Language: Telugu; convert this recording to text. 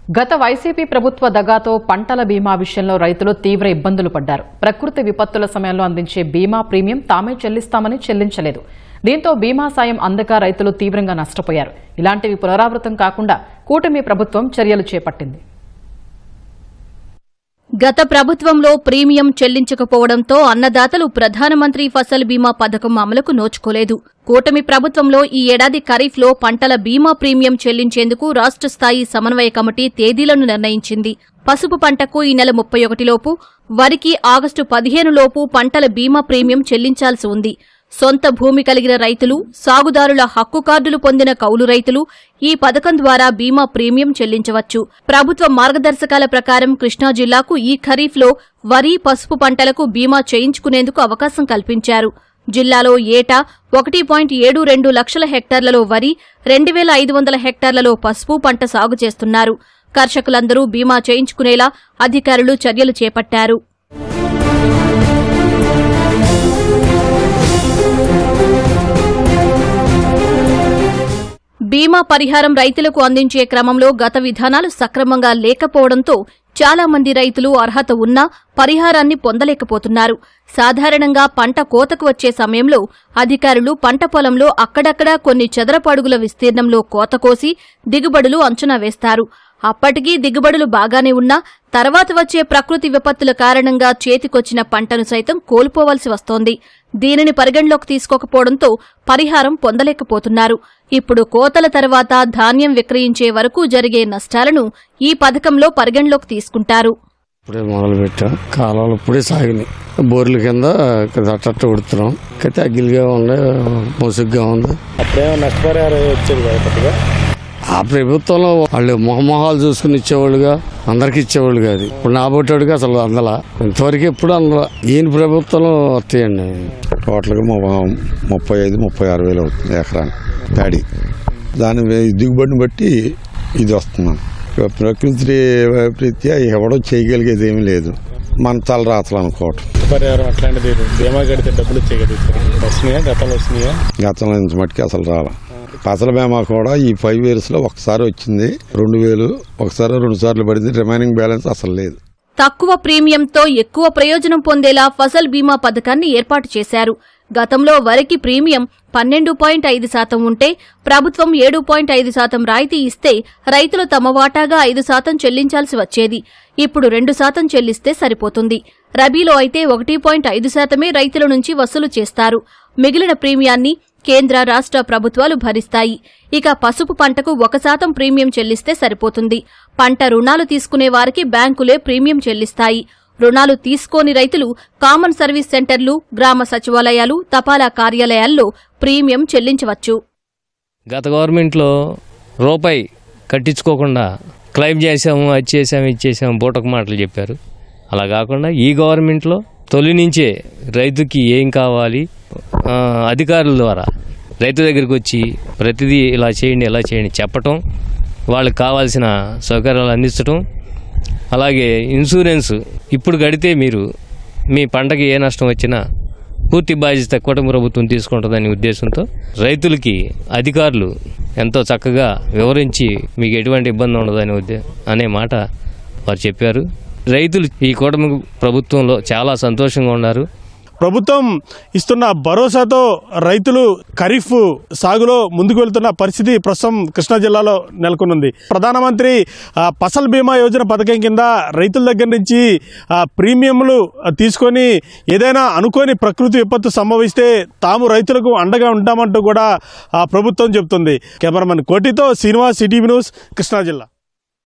గత వైసీపీ ప్రభుత్వ దగాతో పంటల బీమా విషయంలో రైతులు తీవ్ర ఇబ్బందులు పడ్డారు. ప్రకృతి విపత్తుల సమయంలో అందించే బీమా ప్రీమియం తామే చెల్లిస్తామని చెల్లించలేదు. దీంతో బీమా సాయం అందక రైతులు తీవ్రంగా నష్టపోయారు. ఇలాంటివి పునరావృతం కాకుండా కూటమి ప్రభుత్వం చర్యలు చేపట్టింది. గత ప్రభుత్వంలో ప్రీమియం చెల్లించకపోవడంతో అన్నదాతలు ప్రధానమంత్రి ఫసల్ బీమా పథకం అమలుకు నోచుకోలేదు. కూటమి ప్రభుత్వంలో ఈ ఏడాది ఖరీఫ్లో పంటల బీమా ప్రీమియం చెల్లించేందుకు రాష్ట్ర స్థాయి సమన్వయ కమిటీ తేదీలను నిర్ణయించింది. పసుపు పంటకు ఈ నెల 31 లోపు, వరికి ఆగస్టు 15 లోపు పంటల బీమా ప్రీమియం చెల్లించాల్సి ఉంది. సొంత భూమి కలిగిన రైతులు, సాగుదారుల హక్కు కార్డులు పొందిన కౌలు రైతులు ఈ పథకం ద్వారా బీమా ప్రీమియం చెల్లించవచ్చు. ప్రభుత్వ మార్గదర్శకాల ప్రకారం కృష్ణా జిల్లాకు ఈ ఖరీఫ్లో వరి, పసుపు పంటలకు బీమా చేయించుకునేందుకు అవకాశం కల్పించారు. జిల్లాలో ఏటా 1.72 లక్షల హెక్టార్లలో వరి, 2,500 హెక్టార్లలో పసుపు పంట సాగు చేస్తున్నారు. కర్షకులందరూ బీమా చేయించుకునేలా అధికారులు చర్యలు చేపట్టారు. బీమా పరిహారం రైతులకు అందించే క్రమంలో గత విధానాలు సక్రమంగా లేకపోవడంతో చాలా మంది రైతులు అర్హత ఉన్నా పరిహారాన్ని పొందలేకపోతున్నారు. సాధారణంగా పంట కోతకు వచ్చే సమయంలో అధికారులు పంట పొలంలో అక్కడక్కడా కొన్ని చదరపు అడుగుల విస్తీర్ణంలో కోత కోసి దిగుబడులు అంచనా వేస్తారు. అప్పటికీ దిగుబడులు బాగానే ఉన్నా తర్వాత వచ్చే ప్రకృతి విపత్తుల కారణంగా చేతికొచ్చిన పంటను సైతం కోల్పోవలసి వస్తోంది. దీనిని పరిగణలోకి తీసుకోకపోవడంతో పరిహారం పొందలేకపోతున్నారు. ఇప్పుడు కోతల తర్వాత ధాన్యం విక్రయించే వరకు జరిగే నష్టాలను ఈ పథకంలో పరిగణలోకి తీసుకుంటారు. ఇప్పుడే మొదలు పెట్టాం, కాలాలు ఇప్పుడే సాగినాయి. బోర్ల కింద అట్ట ఉడుతున్నాం, అయితే అగ్గిలిగా ఉంది, ముసుగ్గా ఉంది. అప్పుడే నష్టపరిహారం వచ్చేది కదా. ఆ ప్రభుత్వంలో వాళ్ళు మొహమొహాలు చూసుకుని ఇచ్చేవాళ్ళుగా, అందరికి ఇచ్చేవాళ్ళు కాదు. ఇప్పుడు నాబోటాడుగా అసలు అందలా, ఇంతవరకు ఎప్పుడు అందలా. ఈయన ప్రభుత్వంలో వస్తాయండి. టోటల్గా 35-36 వేలు అవుతుంది ఎకరానికి ప్యాడీ. దాని దిగుబడిని బట్టి ఇది వస్తున్నాం. ప్రకృతి రీత్యా ఎవడో చేయగలిగేది ఏమీ లేదు, మన తల రాతలు అనుకోవటం. పరిహారం అట్లాంటిది బీమా కడితే డబ్బులు వస్తున్నాయా? గతంలో వస్తున్నాయా? గతంలో నుంచి మట్టుకి అసలు రాలా. ఫసల్ బీమా కూడా ఈ 5 years లో ఒకసారి వచ్చింది 2,000, ఒకసారి 2 సార్లు పడింది. రిమైనింగ్ బ్యాలెన్స్ అసలు లేదు. తక్కువ ప్రీమియంతో ఎక్కువ ప్రయోజనం పొందేలా ఫసల్ బీమా పథకాన్ని ఏర్పాటు చేశారు. గతంలో వరికి ప్రీమియం 12.5% ఉంటే ప్రభుత్వం 7.5% రాయితీ ఇస్తే రైతులు తమ వాటాగా 5% చెల్లించాల్సి వచ్చేది. ఇప్పుడు 2% చెల్లిస్తే సరిపోతుంది. రబీలో అయితే 1.5% రైతుల నుంచి వసూలు చేస్తారు. మిగిలిన ప్రీమియాన్ని కేంద్ర, రాష్ట్ర ప్రభుత్వాలు భరిస్తాయి. ఇక పసుపు పంటకు 1% ప్రీమియం చెల్లిస్తే సరిపోతుంది. పంట రుణాలు తీసుకునే వారికి బ్యాంకులే ప్రీమియం చెల్లిస్తాయి. రుణాలు తీసుకోని రైతులు కామన్ సర్వీస్ సెంటర్లు, గ్రామ సచివాలయాలు, తపాలా కార్యాలయాల్లో ప్రీమియం చెల్లించవచ్చు. గత గవర్నమెంట్లో రూపాయి కట్టించుకోకుండా క్లెయిమ్ చేశాము, అది చేశాము, ఇది చేశాము, బూటకు మాటలు చెప్పారు. అలా కాకుండా ఈ గవర్నమెంట్లో తొలి నుంచే రైతుకి ఏం కావాలి అధికారుల ద్వారా రైతు దగ్గరికి వచ్చి ప్రతిదీ ఇలా చేయండి, ఇలా చేయండి చెప్పటం, వాళ్ళకి కావాల్సిన సౌకర్యాలు అందించటం. అలాగే ఇన్సూరెన్స్ ఇప్పుడు కడితే మీరు మీ పంటకి ఏ నష్టం వచ్చినా పూర్తి బాధ్యత కూటమి ప్రభుత్వం తీసుకుంటుందనే ఉద్దేశంతో రైతులకి అధికారులు ఎంతో చక్కగా వివరించి మీకు ఎటువంటి ఇబ్బంది ఉండదని అనే మాట వారు చెప్పారు. రైతులు ఈ కూటమి ప్రభుత్వంలో చాలా సంతోషంగా ఉన్నారు. ప్రభుత్వం ఇస్తున్న భరోసాతో రైతులు ఖరీఫ్ సాగులో ముందుకు వెళ్తున్న పరిస్థితి ప్రస్తుతం కృష్ణా జిల్లాలో నెలకొనుంది. ప్రధానమంత్రి ఫసల్ బీమా యోజన పథకం కింద రైతుల దగ్గర నుంచి ప్రీమియంలు తీసుకొని ఏదైనా అనుకోని ప్రకృతి విపత్తు సంభవిస్తే తాము రైతులకు అండగా ఉంటామంటూ కూడా ప్రభుత్వం చెబుతుంది. కెమెరామెన్ కోటితో శ్రీనివాస్, సిటీవీ న్యూస్, కృష్ణా జిల్లా.